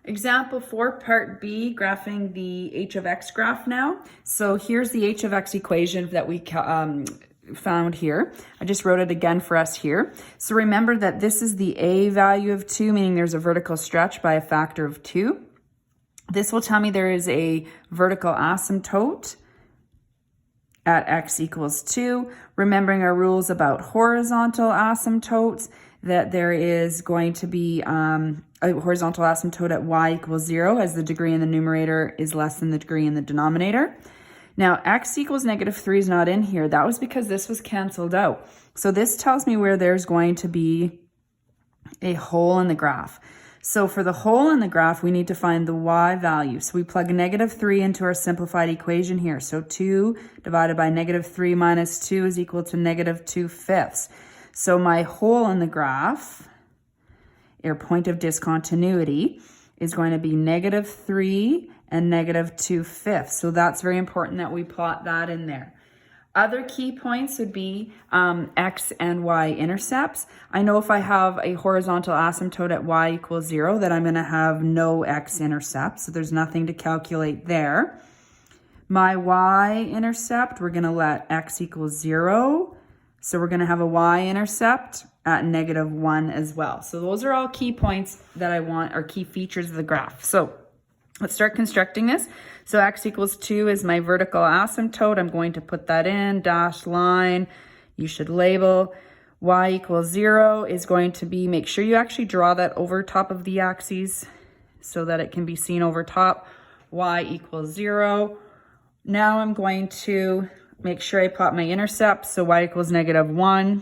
Example 4, part B, graphing the h of x graph now. So here's the h of x equation that we found here. I just wrote it again for us here. So remember that this is the a value of 2, meaning there's a vertical stretch by a factor of 2. This will tell me there is a vertical asymptote at x equals 2. Remembering our rules about horizontal asymptotes, that there is going to be a horizontal asymptote at y equals 0 as the degree in the numerator is less than the degree in the denominator. Now, x equals -3 is not in here. That was because this was canceled out. So this tells me where there's going to be a hole in the graph. So for the hole in the graph, we need to find the y value. So we plug -3 into our simplified equation here. So 2 divided by -3 minus 2 is equal to -2/5. So my hole in the graph, or point of discontinuity, is going to be -3 and -2/5. So that's very important that we plot that in there. Other key points would be x and y intercepts. I know if I have a horizontal asymptote at y equals 0, that I'm going to have no x intercept. So there's nothing to calculate there. My y intercept, we're going to let x equals 0. So we're going to have a y-intercept at -1 as well. So those are all key points that I want, or key features of the graph. So let's start constructing this. So x equals 2 is my vertical asymptote. I'm going to put that in, dashed line. You should label. Y equals 0 is going to be, make sure you actually draw that over top of the axes so that it can be seen over top. Y equals 0. Now I'm going to make sure I plot my intercept. So y equals -1.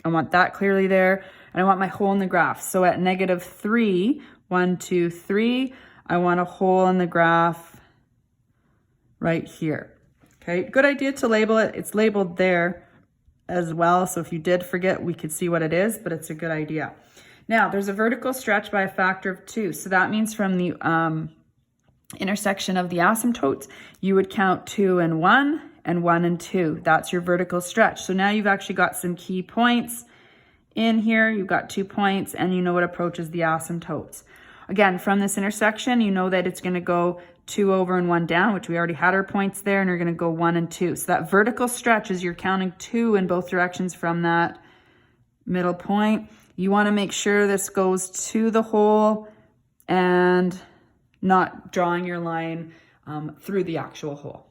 I want that clearly there. And I want my hole in the graph. So at -3, 1, 2, 3, I want a hole in the graph right here. Okay, good idea to label it. It's labeled there as well. So if you did forget, we could see what it is, but it's a good idea. Now, there's a vertical stretch by a factor of 2. So that means from the intersection of the asymptotes, you would count 2 and 1. And 1 and 2. That's your vertical stretch. So now you've actually got some key points in here. You've got 2 points and you know what approaches the asymptotes. Again, from this intersection, you know that it's going to go 2 over and 1 down, which we already had our points there, and you're going to go 1 and 2. So that vertical stretch is you're counting 2 in both directions from that middle point. You want to make sure this goes to the hole and not drawing your line through the actual hole.